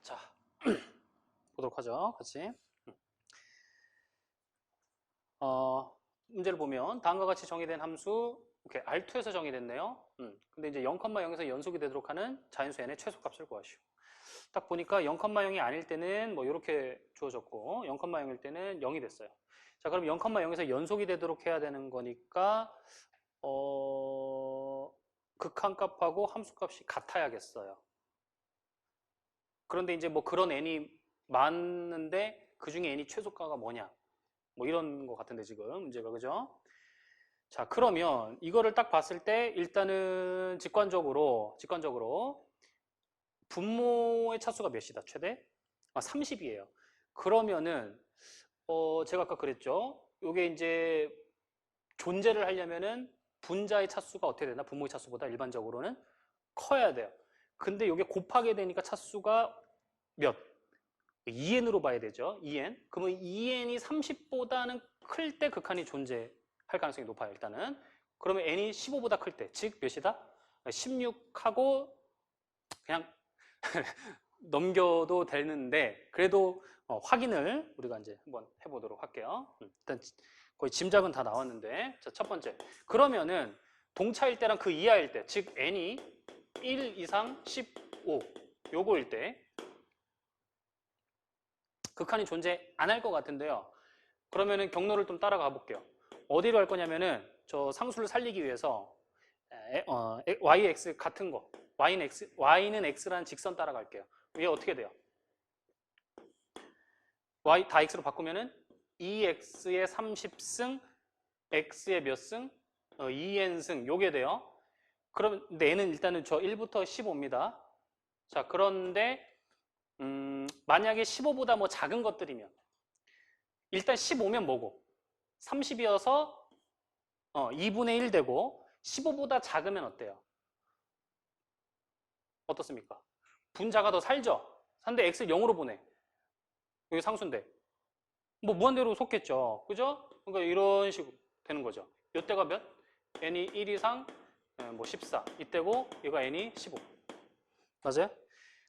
자, 보도록 하죠. 같이. 문제를 보면 다음과 같이 정의된 함수, 오케이, R2에서 정의됐네요. 근데 이제 0,0에서 연속이 되도록 하는 자연수 n의 최소값을 구하시오. 딱 보니까 0,0이 아닐 때는 뭐 이렇게 주어졌고 0,0일 때는 0이 됐어요. 자, 그럼 0,0에서 연속이 되도록 해야 되는 거니까 극한값하고 함수값이 같아야겠어요. 그런데 이제 뭐 그런 n이 많은데 그 중에 n이 최소가가 뭐냐? 뭐 이런 거 같은데 지금 문제가, 그죠? 자, 그러면 이거를 딱 봤을 때 일단은 직관적으로 분모의 차수가 몇이다? 최대? 30이에요. 그러면은 제가 아까 그랬죠? 요게 이제 존재를 하려면은 분자의 차수가 어떻게 되나? 분모의 차수보다 일반적으로는 커야 돼요. 근데 요게 곱하게 되니까 차수가 몇? 2n으로 봐야 되죠. 2n. 그러면 2n이 30보다는 클 때 극한이 존재할 가능성이 높아요. 일단은. 그러면 n이 15보다 클 때, 즉 몇이다? 16하고 그냥 넘겨도 되는데 그래도 확인을 우리가 이제 한번 해보도록 할게요. 일단 거의 짐작은 다 나왔는데, 자, 첫 번째. 그러면은 동차일 때랑 그 이하일 때, 즉 n이 1 이상 15 요거일 때 극한이 존재 안 할 것 같은데요. 그러면은 경로를 좀 따라가 볼게요. 어디로 갈 거냐면은 저 상수를 살리기 위해서 y, x 같은 거 y는 x라는 직선 따라갈게요. 이게 어떻게 돼요? y 다 x로 바꾸면은 2x의 30승 x의 몇 승? 2n승 요게 돼요. 그럼 근데 n은 일단은 저 1부터 15입니다. 자, 그런데 만약에 15보다 뭐 작은 것들이면 일단 15면 뭐고? 30이어서 2분의 1 되고 15보다 작으면 어때요? 어떻습니까? 분자가 더 살죠? 산데 x를 0으로 보내. 여기 상수인데. 뭐 무한대로 속겠죠. 그죠? 그러니까 이런 식으로 되는 거죠. 이때가 몇? n이 1 이상 뭐 14. 이때고 얘가 n이 15. 맞아요?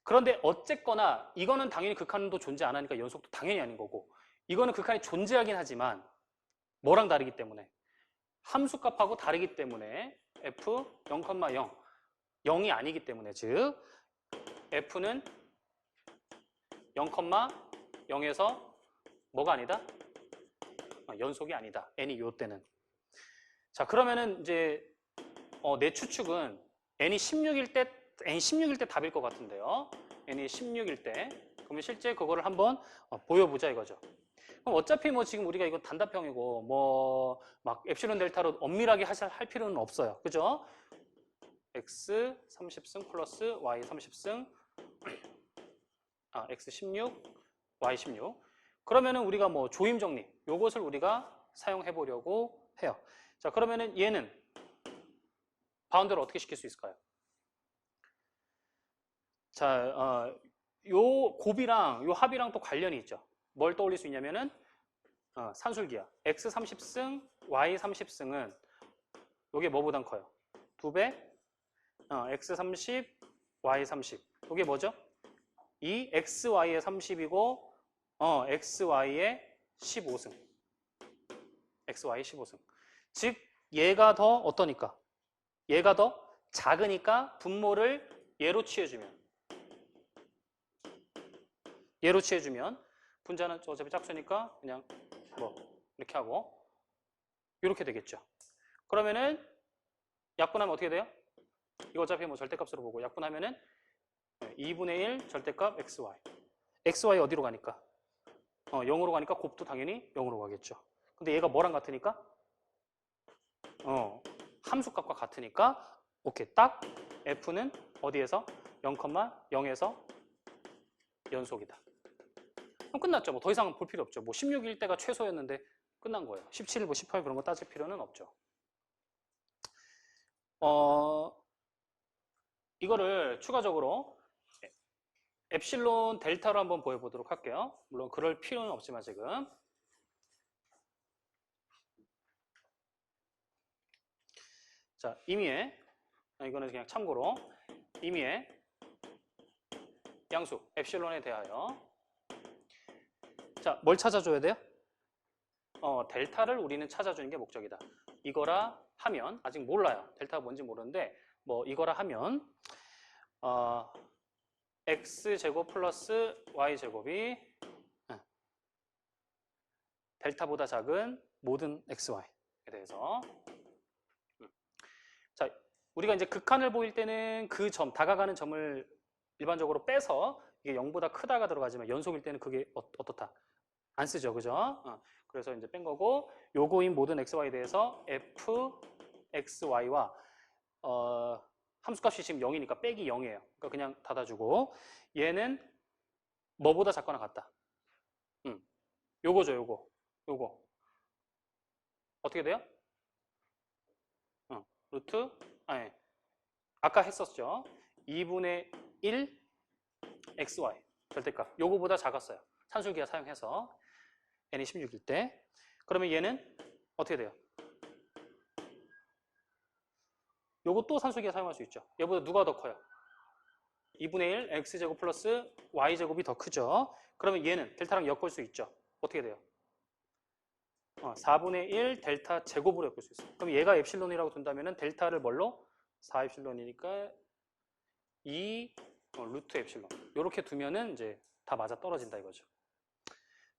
그런데 어쨌거나 이거는 당연히 극한도 존재 안 하니까 연속도 당연히 아닌 거고, 이거는 극한이 존재하긴 하지만 뭐랑 다르기 때문에, 함수값하고 다르기 때문에 f 0,0 0이 아니기 때문에, 즉 f는 0,0에서 뭐가 아니다? 연속이 아니다. n이 요 때는. 자, 그러면은 이제 내 추측은 n이 16일 때 답일 것 같은데요. n이 16일 때. 그러면 실제 그거를 한번 보여보자 이거죠. 그럼 어차피 뭐 지금 우리가 이거 단답형이고 뭐 막 엡실론 델타로 엄밀하게 할 필요는 없어요. 그죠? x 30승 플러스 y 30승 x 16 y 16. 그러면은 우리가 뭐 조임 정리 요것을 우리가 사용해 보려고 해요. 자, 그러면은 얘는 바운드를 어떻게 시킬 수 있을까요? 자, 요 곱이랑 요 합이랑 또 관련이 있죠. 뭘 떠올릴 수 있냐면은 산술기야. x 30승, y 30승은 요게 뭐보단 커요? 2배? x 30, y 30. 요게 뭐죠? 이 xy의 30이고 xy의 15승. xy 15승. 즉 얘가 더 어떠니까? 얘가 더 작으니까 분모를 얘로 취해주면 분자는 어차피 짝수니까 그냥 뭐 이렇게 하고 이렇게 되겠죠. 그러면은 약분하면 어떻게 돼요? 이거 어차피 뭐 절대값으로 보고 약분하면은 2분의 1 절대값 xy. xy 어디로 가니까? 0으로 가니까 곱도 당연히 0으로 가겠죠. 근데 얘가 뭐랑 같으니까? 함수값과 같으니까 오케이, 딱 f는 어디에서? 0,0에서 연속이다. 그럼 끝났죠. 뭐 더 이상 볼 필요 없죠. 뭐 16일 때가 최소였는데 끝난 거예요. 17, 뭐 18 그런 거 따질 필요는 없죠. 이거를 추가적으로 엡실론 델타로 한번 보여보도록 할게요. 물론 그럴 필요는 없지만 지금. 자, 임의의 이거는 그냥 참고로 임의의 양수 엡실론에 대하여. 자, 뭘 찾아줘야 돼요? 델타를 우리는 찾아주는 게 목적이다. 이거라 하면 아직 몰라요. 델타가 뭔지 모르는데 뭐 이거라 하면 x제곱 플러스 y제곱이 델타보다 작은 모든 xy에 대해서. 자, 우리가 이제 극한을 보일 때는 그 점, 다가가는 점을 일반적으로 빼서 이게 0보다 크다가 들어가지만 연속일 때는 그게 어떻다? 안 쓰죠, 그죠? 그래서 이제 뺀 거고, 요거인 모든 xy에 대해서 fxy와 함수값이 지금 0이니까 빼기 0이에요. 그러니까 그냥 닫아주고, 얘는 뭐보다 작거나 같다. 요거죠, 요거. 어떻게 돼요? 루트, 아니, 아까 했었죠. 2분의 1 xy 절대값. 요거보다 작았어요. 산술기하 사용해서 n이 16일 때. 그러면 얘는 어떻게 돼요? 요거 또 산술기하 사용할 수 있죠. 얘보다 누가 더 커요? 2분의 1 x제곱 플러스 y제곱이 더 크죠. 그러면 얘는 델타랑 엮을 수 있죠. 어떻게 돼요? 4분의 1 델타 제곱으로 엮을 수 있어요. 그럼 얘가 엡실론이라고 둔다면 델타를 뭘로? 4엡실론이니까 2 루트 엡실론. 이렇게 두면은 이제 다 맞아 떨어진다 이거죠.